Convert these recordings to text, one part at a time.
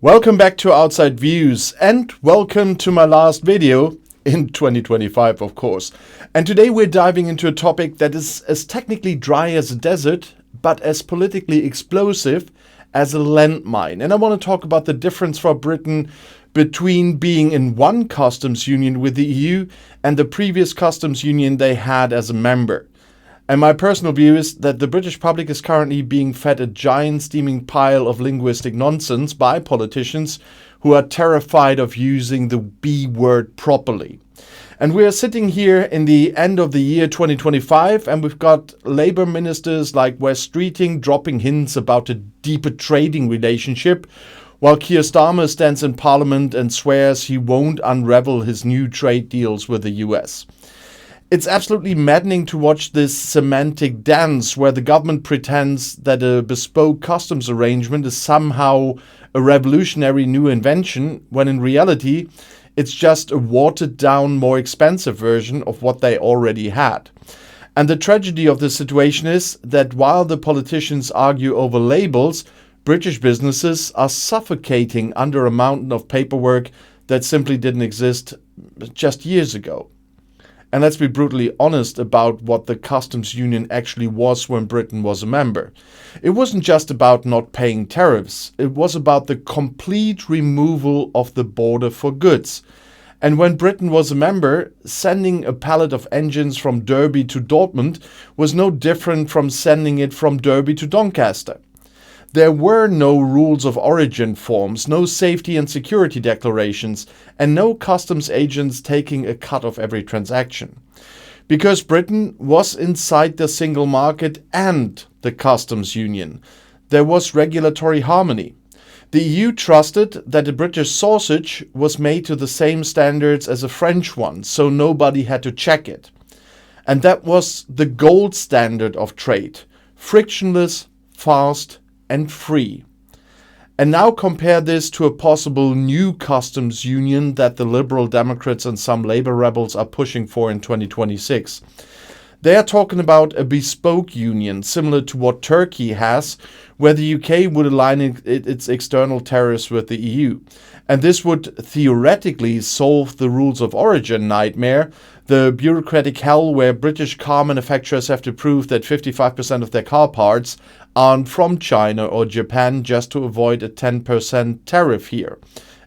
Welcome back to Outside Views and welcome to my last video in 2025, of course. And today we're diving into a topic that is as technically dry as a desert, but as politically explosive as a landmine. And I want to talk about the difference for Britain between being in one customs union with the EU and the previous customs union they had as a member. And my personal view is that the British public is currently being fed a giant steaming pile of linguistic nonsense by politicians who are terrified of using the B word properly. And we are sitting here in the end of the year 2025, and we've got Labour ministers like Wes Streeting dropping hints about a deeper trading relationship, while Keir Starmer stands in Parliament and swears he won't unravel his new trade deals with the US. It's absolutely maddening to watch this semantic dance where the government pretends that a bespoke customs arrangement is somehow a revolutionary new invention, when in reality it's just a watered-down, more expensive version of what they already had. And the tragedy of the situation is that while the politicians argue over labels, British businesses are suffocating under a mountain of paperwork that simply didn't exist just years ago. And let's be brutally honest about what the customs union actually was when Britain was a member. It wasn't just about not paying tariffs, it was about the complete removal of the border for goods. And when Britain was a member, sending a pallet of engines from Derby to Dortmund was no different from sending it from Derby to Doncaster. There were no rules of origin forms, no safety and security declarations, and no customs agents taking a cut of every transaction. Because Britain was inside the single market and the customs union, there was regulatory harmony. The EU trusted that a British sausage was made to the same standards as a French one, so nobody had to check it. And that was the gold standard of trade: frictionless, fast, and free. And now compare this to a possible new customs union that the Liberal Democrats and some Labour rebels are pushing for in 2026. They are talking about a bespoke union similar to what Turkey has, where the UK would align its external tariffs with the EU. And this would theoretically solve the rules of origin nightmare, the bureaucratic hell where British car manufacturers have to prove that 55% of their car parts aren't from China or Japan just to avoid a 10% tariff here.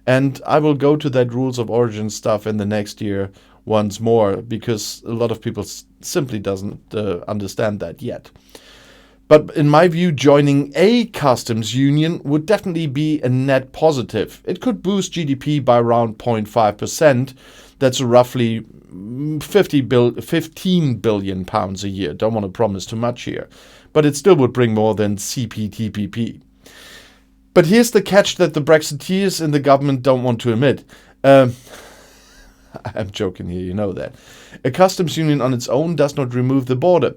And I will go to that rules of origin stuff in the next year once more, because a lot of people simply doesn't understand that yet. But in my view, joining a customs union would definitely be a net positive. It could boost GDP by around 0.5%. That's roughly 15 billion pounds a year. Don't want to promise too much here. But it still would bring more than CPTPP. But here's the catch that the Brexiteers in the government don't want to admit. I'm joking here, you know that. A customs union on its own does not remove the border.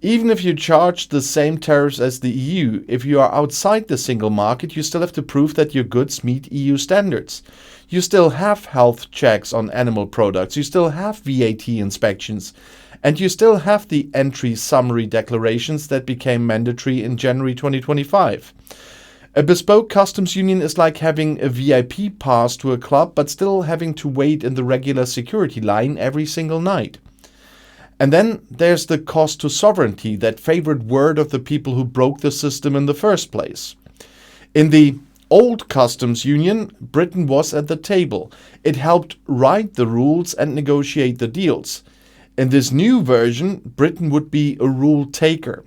Even if you charge the same tariffs as the EU, if you are outside the single market, you still have to prove that your goods meet EU standards. You still have health checks on animal products, you still have VAT inspections, and you still have the entry summary declarations that became mandatory in January 2025. A bespoke customs union is like having a VIP pass to a club, but still having to wait in the regular security line every single night. And then there's the cost to sovereignty, that favorite word of the people who broke the system in the first place. In the old customs union, Britain was at the table. It helped write the rules and negotiate the deals. In this new version, Britain would be a rule taker.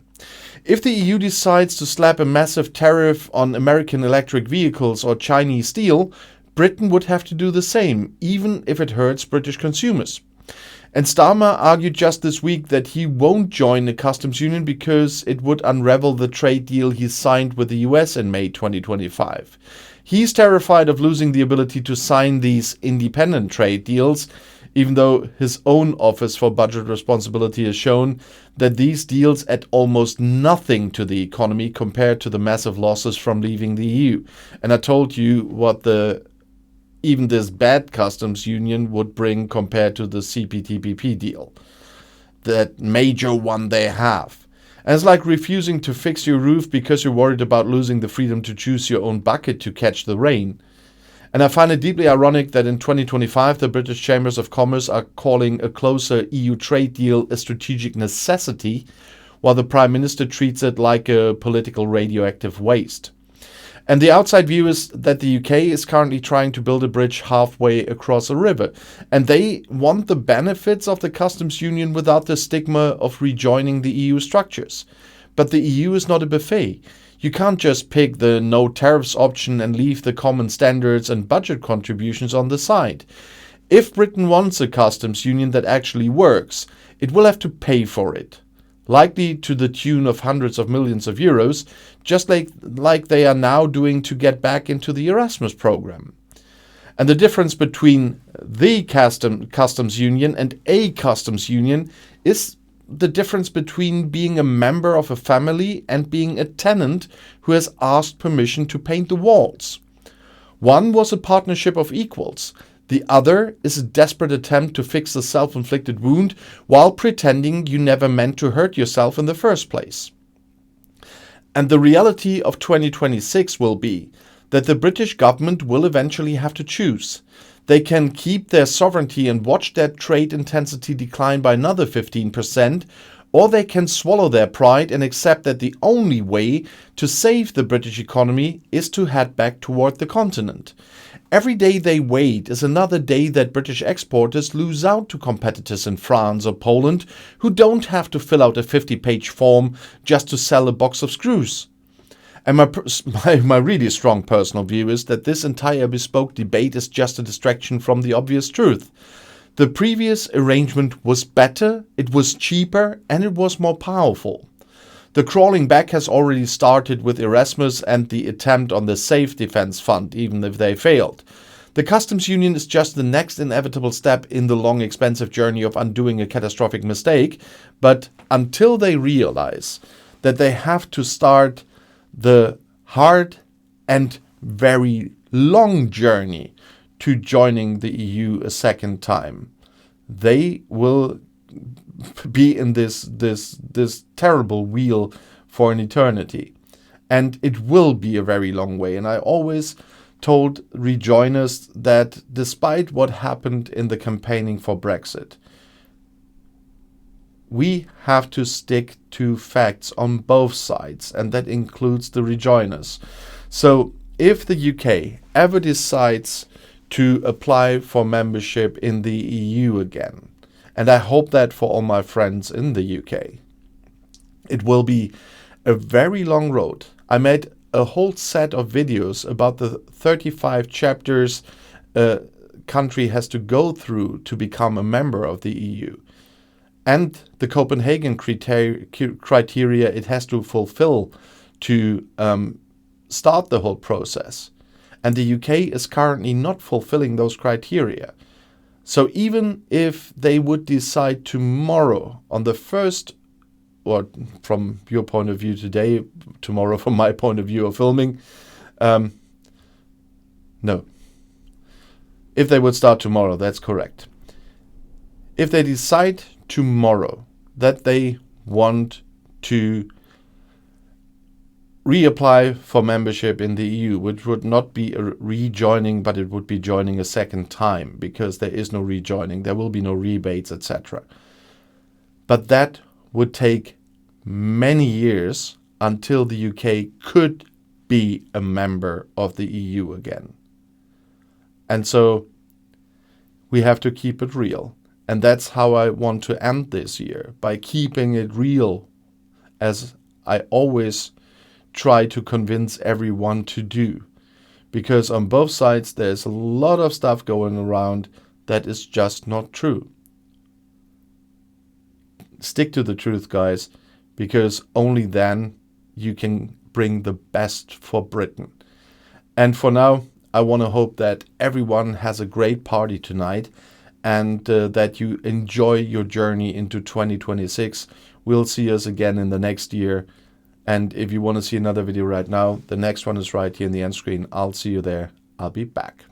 If the EU decides to slap a massive tariff on American electric vehicles or Chinese steel, Britain would have to do the same, even if it hurts British consumers. And Starmer argued just this week that he won't join the customs union because it would unravel the trade deal he signed with the US in May 2025. He's terrified of losing the ability to sign these independent trade deals, even though his own Office for Budget Responsibility has shown that these deals add almost nothing to the economy compared to the massive losses from leaving the EU. And I told you what even this bad customs union would bring compared to the CPTPP deal, that major one they have. And it's like refusing to fix your roof because you're worried about losing the freedom to choose your own bucket to catch the rain. And I find it deeply ironic that in 2025 the British Chambers of Commerce are calling a closer EU trade deal a strategic necessity, while the Prime Minister treats it like a political radioactive waste. And the outside view is that the UK is currently trying to build a bridge halfway across a river, and they want the benefits of the customs union without the stigma of rejoining the EU structures. But the EU is not a buffet. You can't just pick the no tariffs option and leave the common standards and budget contributions on the side. If Britain wants a customs union that actually works, it will have to pay for it, likely to the tune of hundreds of millions of euros, just like they are now doing to get back into the Erasmus program. And the difference between the customs union and a customs union is the difference between being a member of a family and being a tenant who has asked permission to paint the walls. One was a partnership of equals. The other is a desperate attempt to fix the self-inflicted wound while pretending you never meant to hurt yourself in the first place. And the reality of 2026 will be that the British government will eventually have to choose. They can keep their sovereignty and watch their trade intensity decline by another 15%, or they can swallow their pride and accept that the only way to save the British economy is to head back toward the continent. Every day they wait is another day that British exporters lose out to competitors in France or Poland who don't have to fill out a 50-page form just to sell a box of screws. And my really strong personal view is that this entire bespoke debate is just a distraction from the obvious truth. The previous arrangement was better, it was cheaper, and it was more powerful. The crawling back has already started with Erasmus and the attempt on the Safe Defence Fund, even if they failed. The customs union is just the next inevitable step in the long, expensive journey of undoing a catastrophic mistake, but until they realize that they have to start the hard and very long journey to joining the EU a second time, they will be in this terrible wheel for an eternity. And it will be a very long way. And I always told rejoiners that despite what happened in the campaigning for Brexit, we have to stick to facts on both sides, and that includes the rejoiners. So if the UK ever decides to apply for membership in the EU again, and I hope that for all my friends in the UK, it will be a very long road. I made a whole set of videos about the 35 chapters a country has to go through to become a member of the EU. And the Copenhagen criteria it has to fulfill to start the whole process. And the UK is currently not fulfilling those criteria. So even if they would decide tomorrow on the first, or from your point of view today, tomorrow from my point of view of filming, no. If they would start tomorrow, that's correct. If they decide tomorrow that they want to reapply for membership in the EU, which would not be a rejoining, but it would be joining a second time, because there is no rejoining, there will be no rebates, etc. But that would take many years until the UK could be a member of the EU again. And so we have to keep it real. And that's how I want to end this year, by keeping it real, as I always try to convince everyone to do. Because on both sides there's a lot of stuff going around that is just not true. Stick to the truth, guys, because only then you can bring the best for Britain. And for now, I want to hope that everyone has a great party tonight, and that you enjoy your journey into 2026. We'll see us again in the next year. And if you want to see another video right now, the next one is right here in the end screen. I'll see you there. I'll be back.